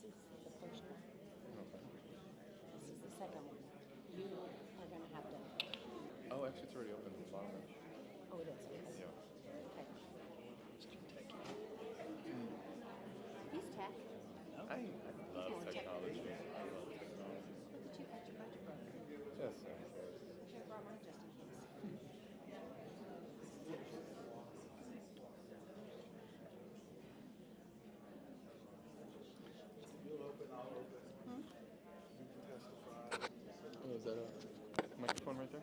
is the first one. Okay. This is the second one. You are going to have to. Oh, actually, it's already open at the bottom. Oh, it is. Okay. Yeah. Okay. Mr. Techie. He's tech. I love more technology. technology. I love technology. Look at you, got your budget broker. Just in case. I should have brought mine just in case. Oh, is that a microphone right there?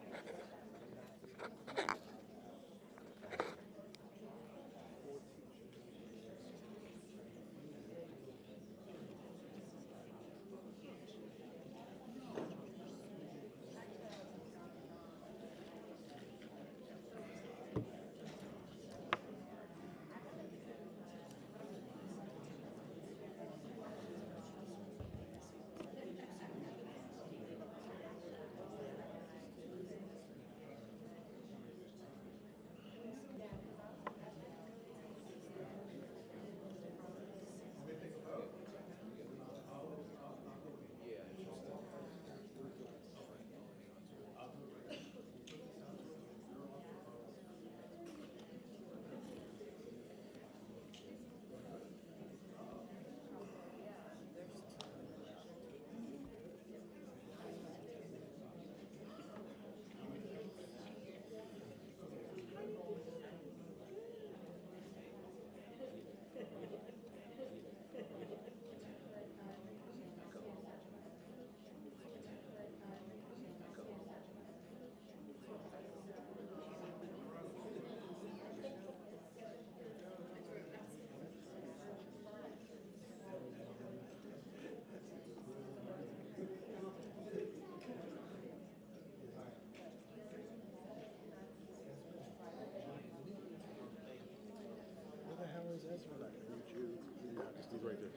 Where the hell is Ezra? I need you. Yeah, just he's right there.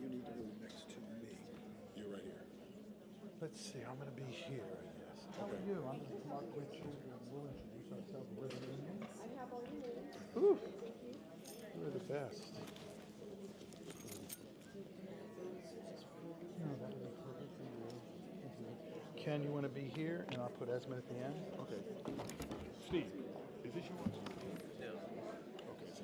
You need to move next to me. You're right here. Let's see. I'm going to be here, I guess. How are you? I'm going to come up with you and we'll introduce ourselves. We're the I have all you need. Ooh, you're the best. No, that would be perfect for you. Ken, you want to be here? And I'll put Esmond at the end? Okay. Steve, is this yours? No. Okay, so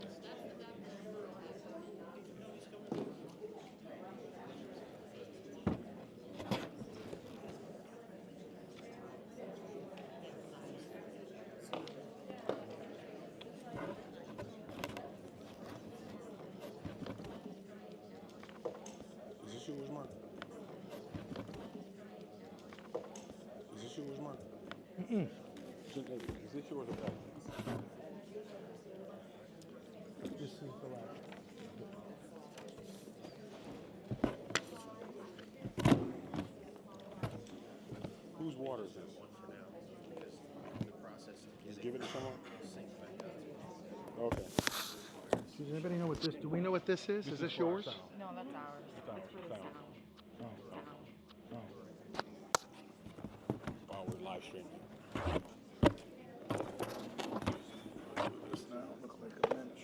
is this yours, Mark? Is this yours, Mark? Is this yours or that? This is the last. Whose water is this? Just give it to someone? Okay. Does anybody know what this? Do we know what this is? Is this yours? No, that's ours. It's for the sound. Oh. Oh, we're live streaming. This now look like a bench.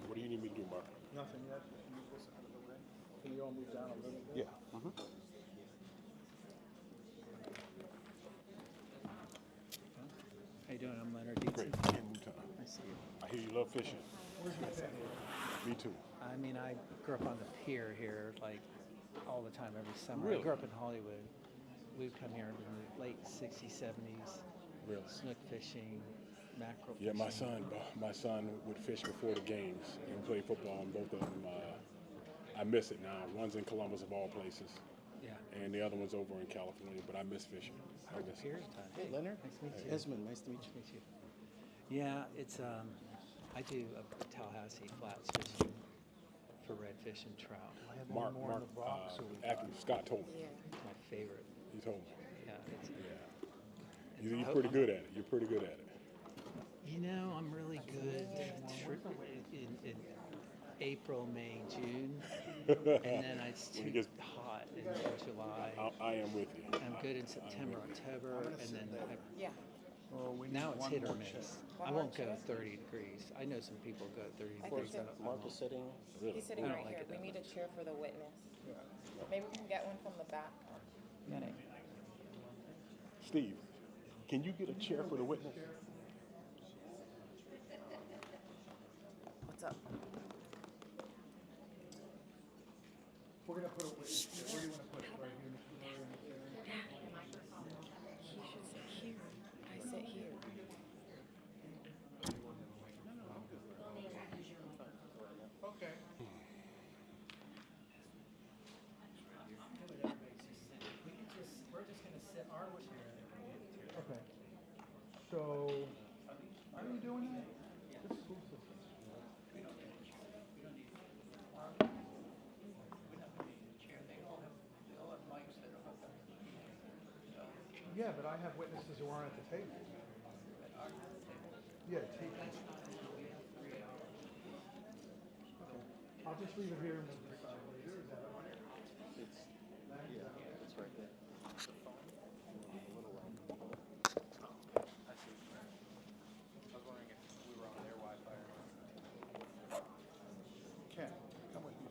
What do you need me to do, Mark? Nothing yet. Just move this out of the way. Can you all move down a little bit? Yeah. How you doing? I'm Leonard Great. Dietzen. Can't move time. I see you. I hear you love fishing. Me too. I mean, I grew up on the pier here, like all the time, every summer. Really? I grew up in Hollywood. We'd come here in the late 60s, 70s. Really? Snook fishing, mackerel Yeah, fishing. my son would fish before the games and play football, and both of them. I miss it now. One's in Columbus, of all places, Yeah. and the other one's over in California. But I miss fishing. I miss Pier it. time. Hey, Leonard. Nice to meet you. Esmond, nice to meet you. Nice to meet you. Yeah, it's I do a Tallahassee flats fishing for redfish and trout. Do I have Mark, any more in the box? Or we actually, Scott told me. It's my favorite. He told me. Yeah, it's Yeah. You're pretty good at it. You're pretty good at it. You know, I'm really good in April, May, June, and then it's When too it gets- hot in July. I am with you. I'm good in September, October, and then Well, we need Now it's one hit or more miss. check. I won't go 30 degrees. I know some people go 30 I degrees. think I Mark won't. is sitting. He's sitting I don't right like here. it We that need a much. chair for the witness. Yeah. Maybe we can get one from the back. Get it. Steve, can you get a chair for the witness? What's up? We're gonna put a witness here. Where do you wanna put it? Right here, Mr. Lurie, in the chair? He should sit here. I sit here. Okay. We're just gonna sit our chair. Okay. So, are you doing that? This school system. Yeah, but I have witnesses who aren't at the table. Yeah, take it. Okay. I'll just leave it here and we'll decide later. Is that all right? It's right there. Ken, come with me.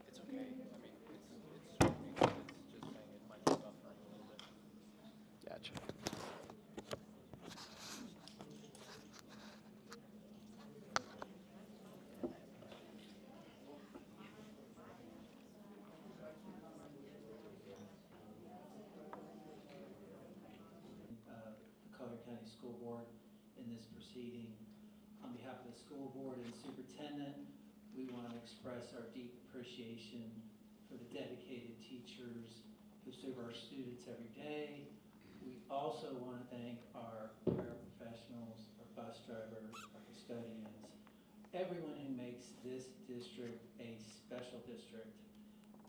It's okay. I mean, it's just saying it might be buffering a little bit. Gotcha. The Collier County School Board in this proceeding. On behalf of the school board and superintendent, we want to express our deep appreciation for the dedicated teachers who serve our students every day. We also want to thank our paraprofessionals, our bus drivers, our custodians, everyone who makes this district a special district,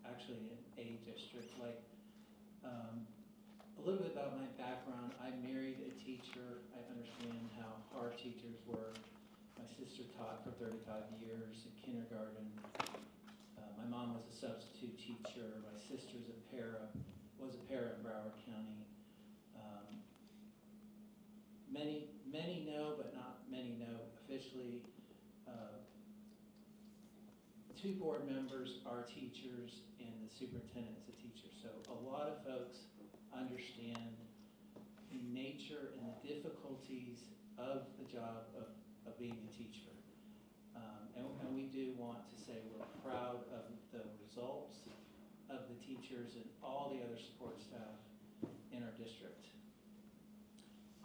actually an A district. Like, a little bit about my background. I married a teacher. I understand how hard teachers work. My sister taught for 35 years in kindergarten. My mom was a substitute teacher. My sister's was a para in Broward County. Many know, but not many know officially. Two board members are teachers and the superintendent is a teacher. So a lot of folks understand the nature and the difficulties of the job of being a teacher. And we do want to say we're proud of the results of the teachers and all the other support staff in our district.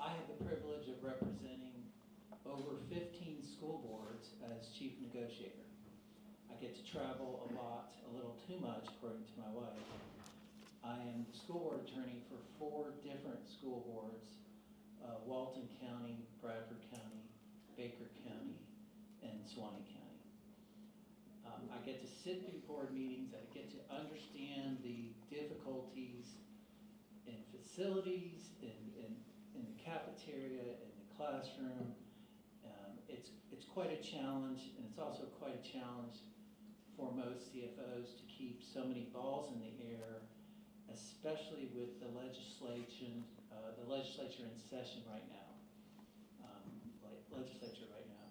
I have the privilege of representing over 15 school boards as chief negotiator. I get to travel a lot, a little too much according to my wife. I am the school board attorney for 4 different school boards, Walton County, Bradford County, Baker County, and Suwannee County. I get to sit through board meetings, I get to understand the difficulties in facilities, in the cafeteria, in the classroom. It's quite a challenge, and it's also quite a challenge for most CFOs to keep so many balls in the air, especially with the legislature in session right now. Legislature right now.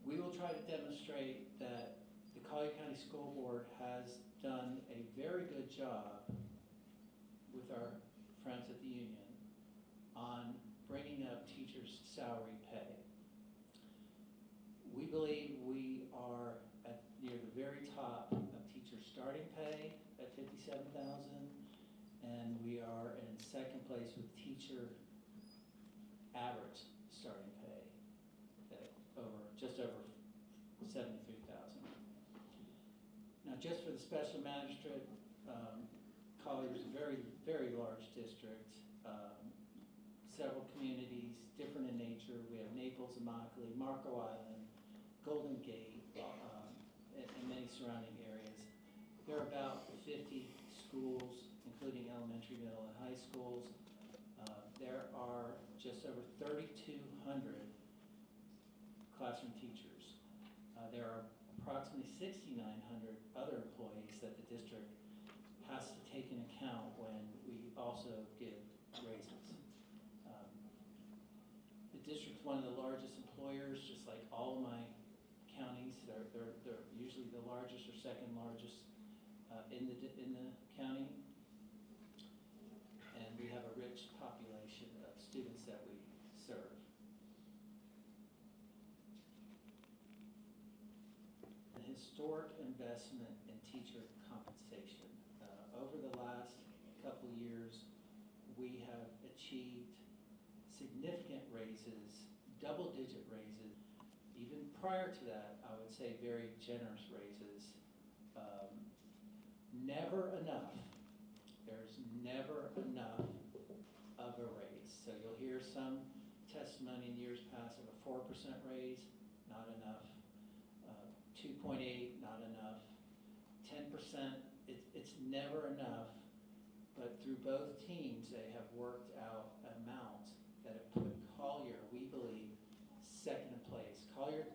We will try to demonstrate that the Collier County School Board has done a very good job with our friends at the union on bringing up teachers' salary pay. We believe we are at near the very top of teacher starting pay at $57,000, and we are in second place with teacher average starting pay at just over $73,000. Now, just for the special magistrate, Collier is a very, very large district. Several communities, different in nature. We have Naples, Immokalee, Marco Island, Golden Gate, and many surrounding areas. There are about 50 schools, including elementary, middle, and high schools. There are just over 3,200 classroom teachers. There are approximately 6,900 other employees that the district has to take into account when we also give raises. The district's one of the largest employers, just like all of my counties. They're usually the largest or second largest in the county. And we have a rich population of students that we serve. An historic investment in teacher compensation. Over the last couple years, we have achieved significant raises, double-digit raises. Even prior to that, I would say very generous raises. Never enough. There's never enough of a raise. So you'll hear some testimony in years past of a 4% raise, not enough. 2.8, not enough. 10%, it's never enough. But through both teams, they have worked out amounts that have put Collier, we believe, second in place. Collier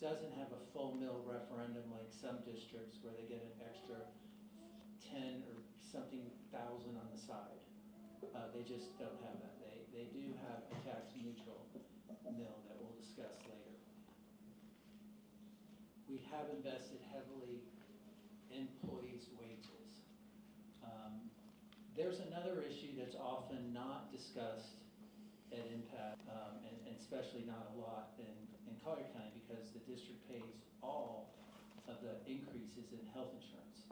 doesn't have a full mill referendum like some districts where they get an extra 10 or something thousand on the side. They just don't have that. They do have a tax neutral mill that we'll discuss later. We have invested heavily in employees' wages. There's another issue that's often not discussed at Impasse, and especially not a lot in Collier County, because the district pays all of the increases in health insurance.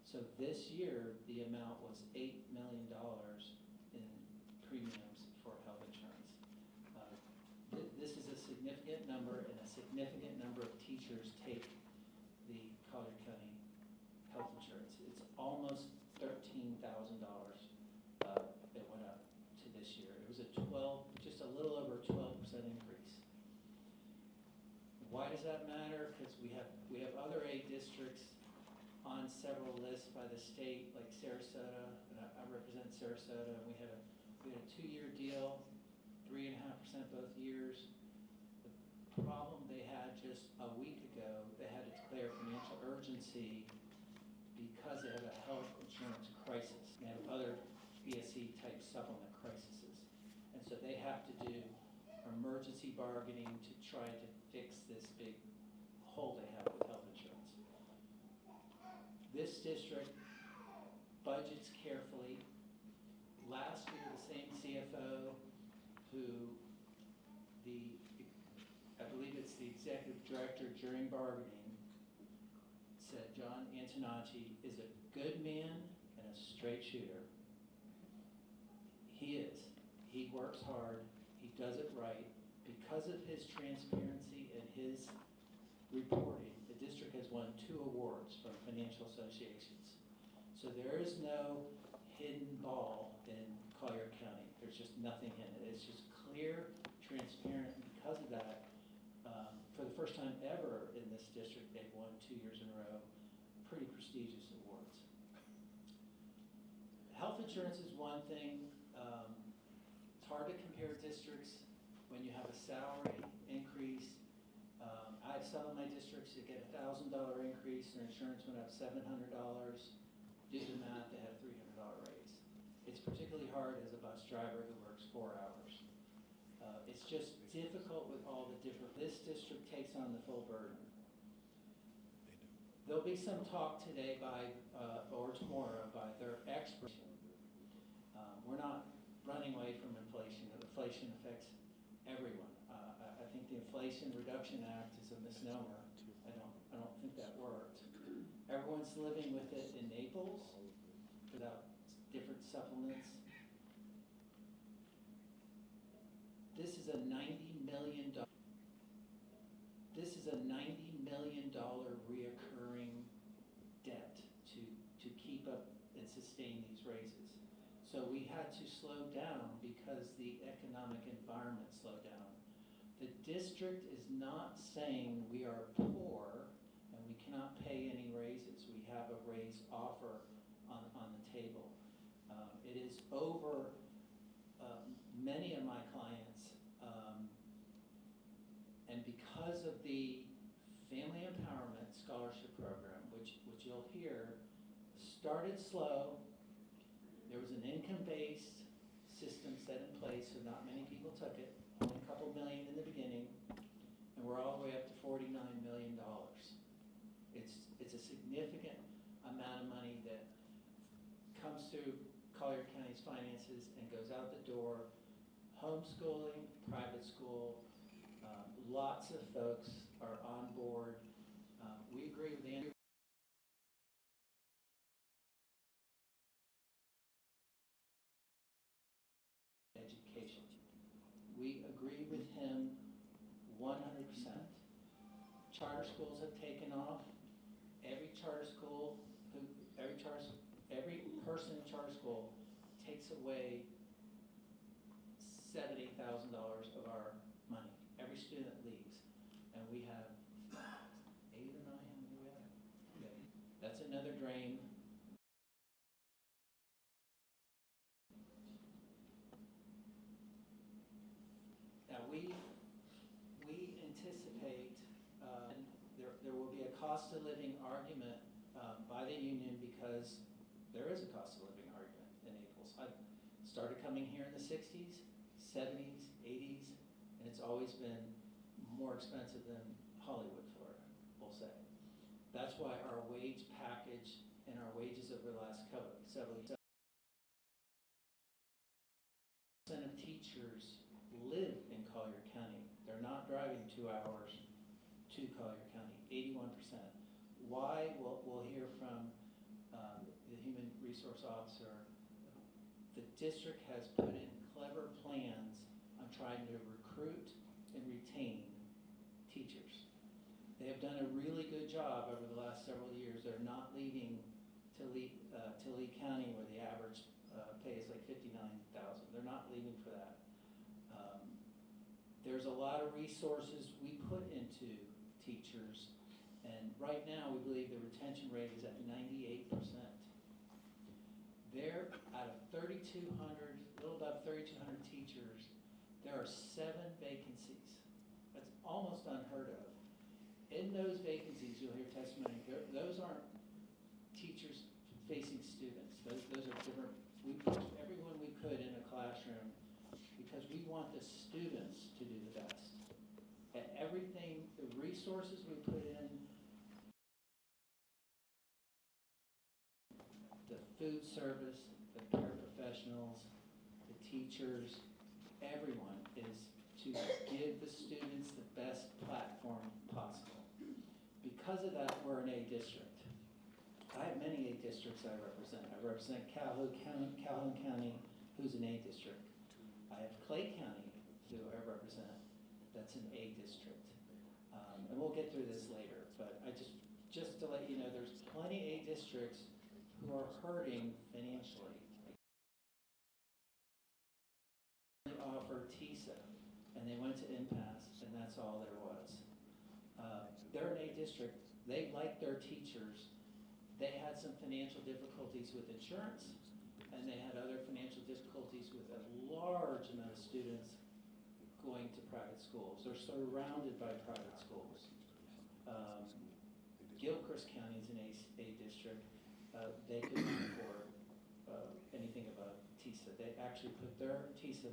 So this year, the amount was $8 million in premiums for health insurance. This is a significant number, and a significant number of teachers take the Collier County health insurance. It's almost $13,000 it went up to this year. It was just a little over a 12% increase. Why does that matter? Because we have other aid districts on several lists by the state, like Sarasota, and I represent Sarasota, and we had a 2-year deal, 3.5% both years. The problem they had just a week ago, they had to declare financial urgency because they have a health insurance crisis. They have other BSE type supplement crises. And so they have to do emergency bargaining to try to fix this big hole they have with health insurance. This district budgets carefully. Last year, the same CFO who I believe it's the executive director during bargaining, said John Antonacci is a good man and a straight shooter. He is. He works hard. He does it right. Because of his transparency and his reporting, the district has won 2 awards from financial associations. So there is no hidden ball in Collier County. There's just nothing in it. It's just clear, transparent, and because of that, for the first time ever in this district, they've won 2 years in a row, pretty prestigious awards. Health insurance is one thing. It's hard to compare districts when you have a salary increase. I have some of my districts that get a $1,000 increase, their insurance went up $700. Do the math, they had a $300 raise. It's particularly hard as a bus driver who works 4 hours. It's just difficult with all the different, this district takes on the full burden. There'll be some talk today or tomorrow by their experts. We're not running away from inflation. Inflation affects everyone. I think the Inflation Reduction Act is a misnomer. I don't think that worked. Everyone's living with it in Naples without different supplements. This is a $90 million. This is a $90 million reoccurring debt to keep up and sustain these raises. So we had to slow down because the economic environment slowed down. The district is not saying we are poor and we cannot pay any raises. We have a raise offer on the table. It is over many of my clients, and because of the Family Empowerment Scholarship Program, which you'll hear, started slow. There was an income-based system set in place, so not many people took it, only a couple million in the beginning, and we're all the way up to $49 million. It's a significant amount of money that comes through Collier County's finances and goes out the door. Homeschooling, private school, lots of folks are on board. We agree with Andrew. Education. We agree with him 100%. Charter schools have taken off. Every person in charter school takes away $70,000 of our money. Every student leaves, and we have 8 or 9. How many do we have? Okay. That's another drain. Now we anticipate there will be a cost of living argument by the union, because there is a cost of living argument in Naples. I started coming here in the 60s, 70s, 80s, and it's always been more expensive than Hollywood, Florida, we'll say. That's why our wage package and our wages over the last several years, of teachers live in Collier County. They're not driving 2 hours to Collier County, 81%. Why? We'll hear from the human resource officer. The district has put in clever plans on trying to recruit and retain teachers. They have done a really good job over the last several years. They're not leaving to Lee County, where the average pay is like $59,000. They're not leaving for that. There's a lot of resources we put into teachers, and right now we believe the retention rate is at 98%. There, out of 3,200, a little above 3,200 teachers, there are 7 vacancies. That's almost unheard of. In those vacancies, you'll hear testimony, those aren't teachers facing students. Those are different. We pushed everyone we could in a classroom because we want the students to do the best. And everything, the resources we put in, the food service, the paraprofessionals, the teachers, everyone is to give the students the best platform possible. Because of that, we're an A district. I have many A districts I represent. I represent Calhoun County, who's an A district. I have Clay County, who I represent, that's an A district. And we'll get through this later, but I just to let you know, there's plenty A districts who are hurting financially. They offer TISA, and they went to Impasse, and that's all there was. They're an A district. They like their teachers. They had some financial difficulties with insurance, and they had other financial difficulties with a large amount of students going to private schools. They're surrounded by private schools. Gilchrist County is an A district. They could not afford anything above TISA. They actually put their TISA